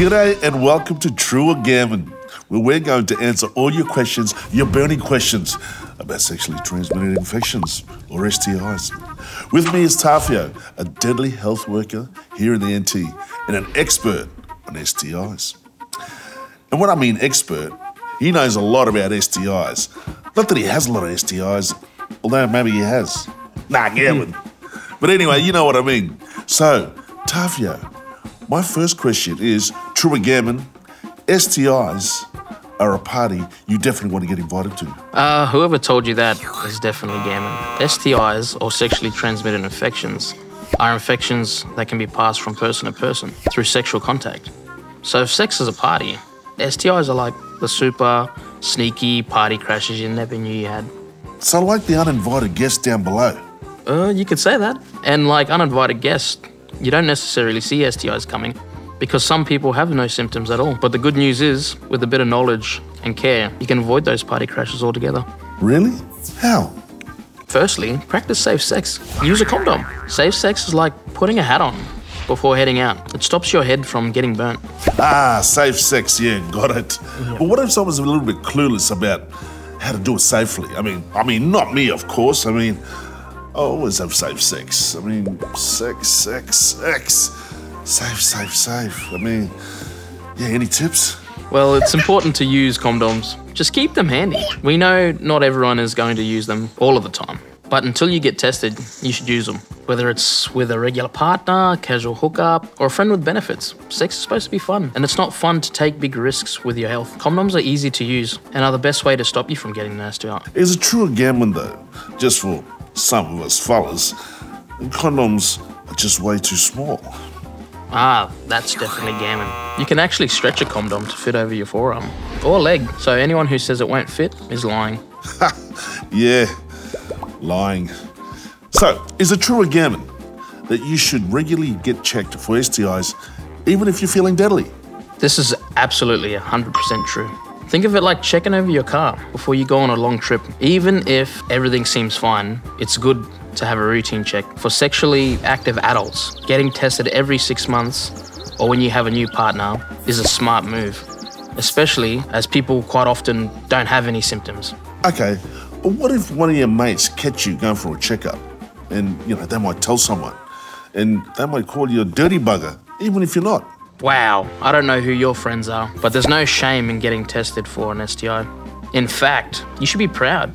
G'day and welcome to True or Gammon, where we're going to answer all your questions, your burning questions about sexually transmitted infections or STIs. With me is Tafio, a deadly health worker here in the NT and an expert on STIs. And when I mean expert, he knows a lot about STIs. Not that he has a lot of STIs, although maybe he has. Nah, Gammon. But anyway, you know what I mean. So, Tafio, my first question is, True or Gammon, STIs are a party you definitely want to get invited to. Whoever told you that is definitely gammon. STIs, or sexually transmitted infections, are infections that can be passed from person to person through sexual contact. So if sex is a party, STIs are like the super sneaky party crashes you never knew you had. So like the uninvited guest down below. You could say that. And like uninvited guests, you don't necessarily see STIs coming because some people have no symptoms at all. But the good news is, with a bit of knowledge and care, you can avoid those party crashes altogether. Really? How? Firstly, practice safe sex. Use a condom. Safe sex is like putting a hat on before heading out. It stops your head from getting burnt. Ah, safe sex, yeah, got it. Yeah. But what if someone's a little bit clueless about how to do it safely? I mean, not me, of course. I always have safe sex. Sex. Safe. Any tips? Well, it's important to use condoms. Just keep them handy. We know not everyone is going to use them all of the time, but until you get tested, you should use them. Whether it's with a regular partner, casual hookup, or a friend with benefits, sex is supposed to be fun, and it's not fun to take big risks with your health. Condoms are easy to use and are the best way to stop you from getting an STI. Is it true or gammon though, just for some of us fellas, condoms are just way too small? Ah, that's definitely gammon. You can actually stretch a condom to fit over your forearm or leg, so anyone who says it won't fit is lying. Yeah, lying. So, is it true or gammon that you should regularly get checked for STIs even if you're feeling deadly? This is absolutely 100% true. Think of it like checking over your car before you go on a long trip. Even if everything seems fine, it's good to have a routine check. For sexually active adults, getting tested every 6 months or when you have a new partner is a smart move, especially as people quite often don't have any symptoms. Okay, but what if one of your mates catch you going for a checkup and, they might tell someone and they might call you a dirty bugger, even if you're not? Wow, I don't know who your friends are, but there's no shame in getting tested for an STI. In fact, you should be proud.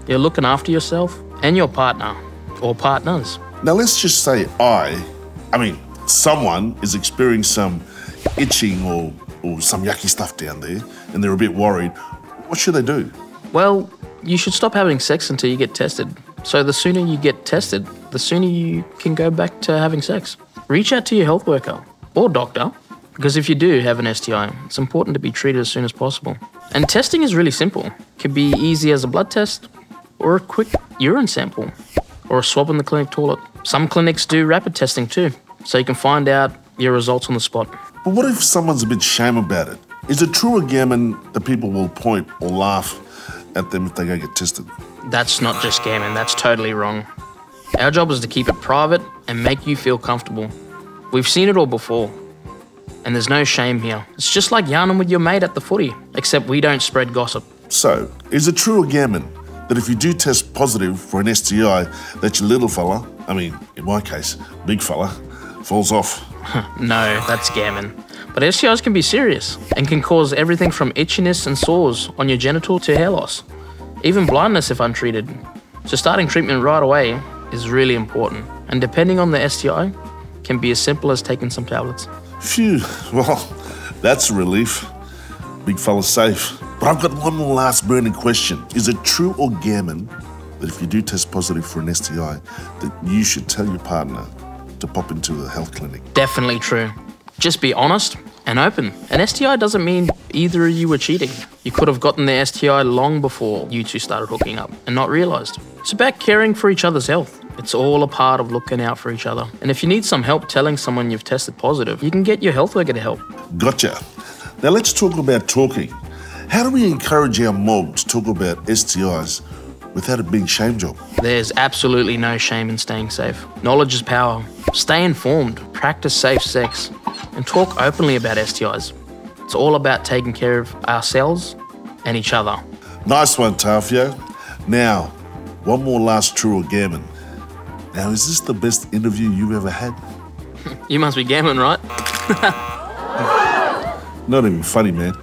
You're looking after yourself and your partner or partners. Now let's just say someone is experiencing some itching or some yucky stuff down there and they're a bit worried. What should they do? Well, you should stop having sex until you get tested. So the sooner you get tested, the sooner you can go back to having sex. Reach out to your health worker or doctor, because if you do have an STI, it's important to be treated as soon as possible. And testing is really simple. It can be easy as a blood test or a quick urine sample or a swab in the clinic toilet. Some clinics do rapid testing too, so you can find out your results on the spot. But what if someone's a bit shame about it? Is it true or gammon that people will point or laugh at them if they go get tested? That's not just gammon, that's totally wrong. Our job is to keep it private and make you feel comfortable. We've seen it all before, and there's no shame here. It's just like yarning with your mate at the footy, except we don't spread gossip. So, is it true or gammon that if you do test positive for an STI, that your little fella, in my case, big fella, falls off? No, that's gammon. But STIs can be serious and can cause everything from itchiness and sores on your genital to hair loss, even blindness if untreated. So starting treatment right away is really important, and depending on the STI, can be as simple as taking some tablets. Phew, well, that's a relief. Big fella's safe. But I've got one last burning question. Is it true or gammon that if you do test positive for an STI, that you should tell your partner to pop into a health clinic? Definitely true. Just be honest and open. An STI doesn't mean either of you were cheating. You could have gotten the STI long before you two started hooking up and not realised. It's about caring for each other's health. It's all a part of looking out for each other. And if you need some help telling someone you've tested positive, you can get your health worker to help. Gotcha. Now let's talk about talking. How do we encourage our mob to talk about STIs without it being shame job. There's absolutely no shame in staying safe. Knowledge is power. Stay informed, practice safe sex, and talk openly about STIs. It's all about taking care of ourselves and each other. Nice one, Tafio. Now, one more last true or gammon. Now, is this the best interview you've ever had? You must be gammon, right? Not even funny, man.